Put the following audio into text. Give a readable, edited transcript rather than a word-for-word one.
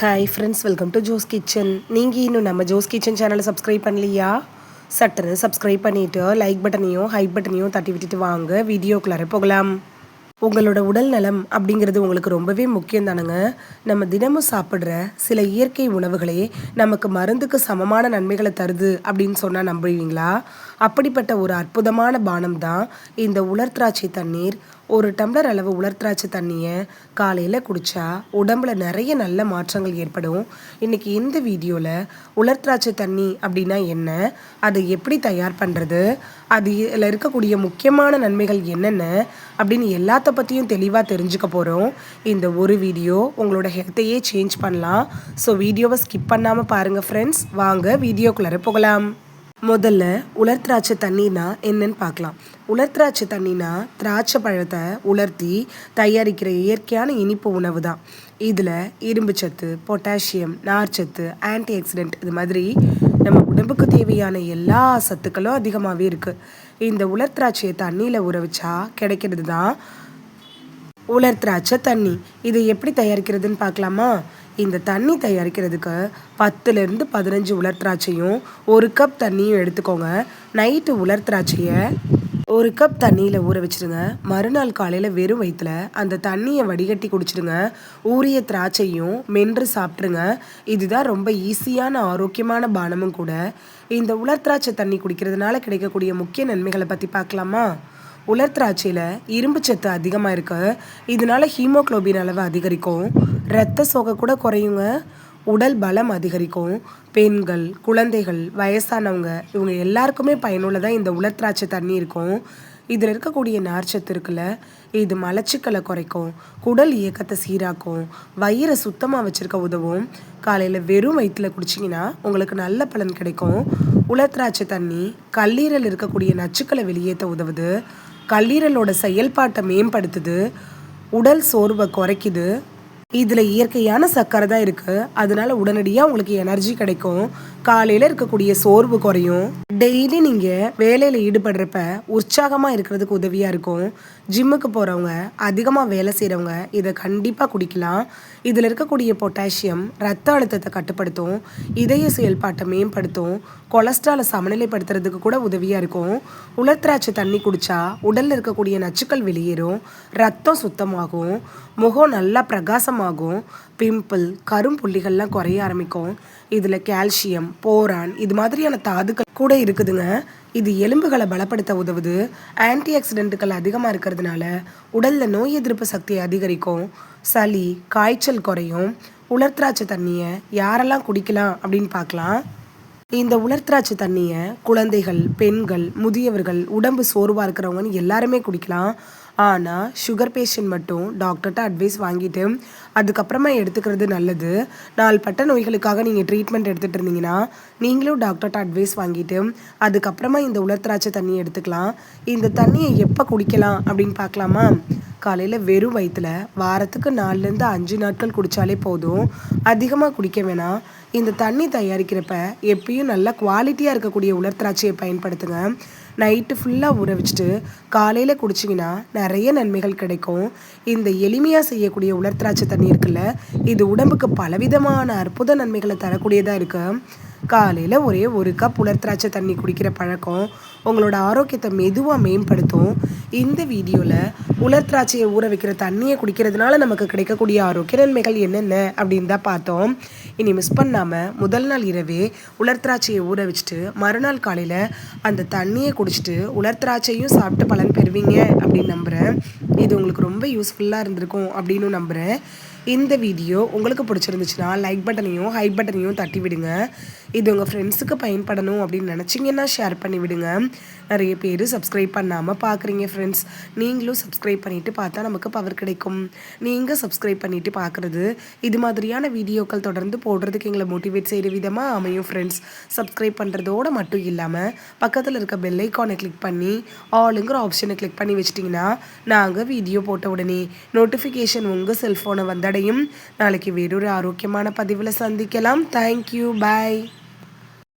Hi friends, welcome to Jose kitchen. நீங்கள் இன்னும் நம்ம ஜோஸ் கிச்சன் சேனலை சப்ஸ்கிரைப் பண்ணலையா? சட்டுன்னு சப்ஸ்கிரைப் பண்ணிவிட்டு லைக் பட்டனையும் ஹைப் பட்டனையும் தட்டி விட்டுட்டு வாங்க வீடியோக்குள்ளார போகலாம். உங்களோட உடல் நலம் அப்படிங்கிறது உங்களுக்கு ரொம்பவே முக்கியம் தானுங்க. நம்ம தினமும் சாப்பிட்ற சில இயற்கை உணவுகளே நமக்கு மருந்துக்கு சமமான நன்மைகளை தருது அப்படின்னு சொன்னால் நம்புவீங்களா? அப்படிப்பட்ட ஒரு அற்புதமான பானம் தான் இந்த உலர் திராட்சை தண்ணீர். ஒரு டம்ளர் அளவு உலர் திராட்சை தண்ணியை காலையில் குடித்தா உடம்புல நிறைய நல்ல மாற்றங்கள் ஏற்படும். இன்றைக்கி இந்த வீடியோவில் உலர் திராட்சை தண்ணி அப்படின்னா என்ன, அதை எப்படி தயார் பண்ணுறது, அதில் இருக்கக்கூடிய முக்கியமான நன்மைகள் என்னென்ன அப்படின்னு எல்லாத்த பற்றியும் தெளிவாக தெரிஞ்சுக்க போகிறோம். இந்த ஒரு வீடியோ உங்களோட ஹெல்த்தையே சேஞ்ச் பண்ணலாம். ஸோ வீடியோவை ஸ்கிப் பண்ணாமல் பாருங்கள் ஃப்ரெண்ட்ஸ். வாங்க வீடியோக்குள்ளார போகலாம். முதல்ல உலர் திராட்சை தண்ணினா என்னன்னு பார்க்கலாம். உலர் திராட்சை தண்ணினா திராட்சை பழத்தை உலர்த்தி தயாரிக்கிற இயற்கையான இனிப்பு உணவு தான். இதில் இரும்பு சத்து, பொட்டாசியம், நார்ச்சத்து, ஆன்டி ஆக்சிடென்ட் இது மாதிரி நம்ம உடம்புக்கு தேவையான எல்லா சத்துக்களும் அதிகமாகவே இருக்குது. இந்த உலர் திராட்சையை தண்ணியில் ஊற வச்சா கிடைக்கிறது தான் உலர் திராட்சை தண்ணி. இதை எப்படி தயாரிக்கிறதுன்னு பார்க்கலாமா? இந்த தண்ணி தயாரிக்கிறதுக்கு 10லேருந்து 15 உலர் திராட்சையும் 1 கப் தண்ணியும் எடுத்துக்கோங்க. நைட்டு உலர் திராட்சையை 1 கப் தண்ணியில் ஊற வச்சுருங்க. மறுநாள் காலையில் வெறும் வயிற்றில் அந்த தண்ணியை வடிகட்டி குடிச்சிடுங்க. ஊறிய திராட்சையும் மென்று சாப்பிட்ருங்க. இதுதான் ரொம்ப ஈஸியான ஆரோக்கியமான பானமும் கூட. இந்த உலர் திராட்சை தண்ணி குடிக்கிறதுனால கிடைக்கக்கூடிய முக்கிய நன்மைகளை பற்றி பார்க்கலாமா? உலர் திராட்சையில் இரும்பு சத்து அதிகமாக இருக்குது. இதனால ஹீமோக்ளோபின் அளவு அதிகரிக்கும். இரத்த சோகை கூட குறையுங்க. உடல் பலம் அதிகரிக்கும். பெண்கள், குழந்தைகள், வயசானவங்க இவங்க எல்லாருக்குமே பயனுள்ளதாக இந்த உலர் திராட்சை தண்ணி இருக்கும். இதில் இருக்கக்கூடிய நார்ச்சத்து இருக்குல்ல, இது மலச்சிக்கலை குறைக்கும், குடல் இயக்கத்தை சீராக்கும், வயிறை சுத்தமாக வச்சுருக்க உதவும். காலையில் வெறும் வயிற்றில் குடிச்சிங்கன்னா உங்களுக்கு நல்ல பலன் கிடைக்கும். உலர் திராட்சை தண்ணி கல்லீரல் இருக்கக்கூடிய நச்சுக்களை வெளியேற்ற உதவுது. கல்லீரலோட செயல்பாட்டை மேம்படுத்துது. உடல் சோர்வை குறைக்குது. இதில் இயற்கையான சர்க்கரை தான் இருக்குது. அதனால உடனடியாக உங்களுக்கு எனர்ஜி கிடைக்கும். காலையில் இருக்கக்கூடிய சோர்வு குறையும். டெய்லி நீங்கள் வேலையில் ஈடுபடுறப்ப உற்சாகமாக இருக்கிறதுக்கு உதவியாக இருக்கும். ஜிம்முக்கு போகிறவங்க, அதிகமாக வேலை செய்கிறவங்க இதை கண்டிப்பாக குடிக்கலாம். இதில் இருக்கக்கூடிய பொட்டாசியம் ரத்த அழுத்தத்தை கட்டுப்படுத்தும், இதய செயல்பாட்டை மேம்படுத்தும், கொலஸ்ட்ராலை சமநிலைப்படுத்துறதுக்கு கூட உதவியாக இருக்கும். உலர் திராட்சை தண்ணி குடித்தா உடலில் இருக்கக்கூடிய நச்சுக்கள் வெளியேறும், ரத்தம் சுத்தமாகும், முகம் நல்லா பிரகாசமாகும், பிம்பிள், கரும்புள்ளிகள்லாம் குறைய ஆரம்பிக்கும். இதில் கால்சியம், போரான் இது மாதிரியான தாதுக்கள் கூட இருக்குதுங்க. இது எலும்புகளை பலப்படுத்த உதவுது. ஆன்டி ஆக்சிடென்ட்டுகள் அதிகமாக இருக்கிறதுனால உடலில் நோய் எதிர்ப்பு சக்தியை அதிகரிக்கும். சளி, காய்ச்சல் குறையும். உலர் திராட்சை தண்ணியை யாரெல்லாம் குடிக்கலாம் அப்படின்னு பார்க்கலாம். இந்த உலர் திராட்சை தண்ணியை குழந்தைகள், பெண்கள், முதியவர்கள், உடம்பு சோர்வாக இருக்கிறவங்கன்னு எல்லாருமே குடிக்கலாம். ஆனால் சுகர் பேஷண்ட் மட்டும் டாக்டர்கிட்ட அட்வைஸ் வாங்கிட்டு அதுக்கப்புறமா எடுத்துக்கிறது நல்லது. நாள்பட்ட நோய்களுக்காக நீங்கள் ட்ரீட்மெண்ட் எடுத்துகிட்டு இருந்தீங்கன்னா நீங்களும் டாக்டர்கிட்ட அட்வைஸ் வாங்கிட்டு அதுக்கப்புறமா இந்த உலர் திராட்சை தண்ணியை எடுத்துக்கலாம். இந்த தண்ணியை எப்போ குடிக்கலாம் அப்படின்னு பார்க்கலாமா? காலையில் வெறும் வயிற்றில் வாரத்துக்கு 4லேருந்து 5 நாட்கள் குடித்தாலே போதும். அதிகமாக குடிக்க வேணாம். இந்த தண்ணி தயாரிக்கிறப்ப எப்பயும் நல்லா குவாலிட்டியாக இருக்கக்கூடிய உலர் திராட்சையை பயன்படுத்துங்க. நைட்டு ஃபுல்லாக ஊற வச்சுட்டு காலையில் குடிச்சிங்கன்னா நிறைய நன்மைகள் கிடைக்கும். இந்த எளிமையாக செய்யக்கூடிய உலர் திராட்சை தண்ணி இருக்குல்ல, இது உடம்புக்கு பலவிதமான அற்புத நன்மைகளை தரக்கூடியதாக இருக்குது. காலையில் ஒரே 1 கப் உலர் திராட்சை தண்ணி குடிக்கிற பழக்கம் உங்களோட ஆரோக்கியத்தை மெதுவாக மேம்படுத்தும். இந்த வீடியோவில் உலர் திராட்சையை ஊற வைக்கிற தண்ணியை குடிக்கிறதுனால நமக்கு கிடைக்கக்கூடிய ஆரோக்கிய நன்மைகள் என்னென்ன அப்படின்னு தான் பார்த்தோம். இனி மிஸ் பண்ணாமல் முதல் நாள் இரவே உலர் திராட்சையை ஊற வச்சுட்டு மறுநாள் காலையில் அந்த தண்ணியை குடிச்சிட்டு உலர் திராட்சையும் சாப்பிட்டு பலன் பெறுவீங்க அப்படின்னு நம்புகிறேன். இது உங்களுக்கு ரொம்ப யூஸ்ஃபுல்லாக இருந்திருக்கும் அப்படின்னு நம்புகிறேன். இந்த வீடியோ உங்களுக்கு பிடிச்சிருந்துச்சுன்னா லைக் பட்டனையும் ஹைப் பட்டனையும் தட்டி விடுங்க. இது உங்கள் ஃப்ரெண்ட்ஸுக்கு பயன்படணும் அப்படின்னு நினச்சிங்கன்னா ஷேர் பண்ணி விடுங்க. நிறைய பேர் சப்ஸ்கிரைப் பண்ணாமல் பார்க்குறீங்க ஃப்ரெண்ட்ஸ். நீங்களும் சப்ஸ்கிரைப் பண்ணிவிட்டு பார்த்தா நமக்கு பவர் கிடைக்கும். நீங்கள் சப்ஸ்கிரைப் பண்ணிவிட்டு பார்க்குறது இது மாதிரியான வீடியோக்கள் தொடர்ந்து போடுறதுக்கு எங்களை மோட்டிவேட் செய்கிற விதமாக அமையும் ஃப்ரெண்ட்ஸ். சப்ஸ்கிரைப் பண்ணுறதோடு மட்டும் இல்லாமல் பக்கத்தில் இருக்க பெல் ஐக்கானை கிளிக் பண்ணி ஆளுங்கிற ஆப்ஷனை கிளிக் பண்ணி வச்சிட்டிங்கன்னா நாங்கள் வீடியோ போட்ட உடனே நோட்டிஃபிகேஷன் உங்கள் செல்ஃபோனை வந்தடையும். நாளைக்கு வேறொரு ஆரோக்கியமான பதிவில் சந்திக்கலாம். தேங்க்யூ, பாய்.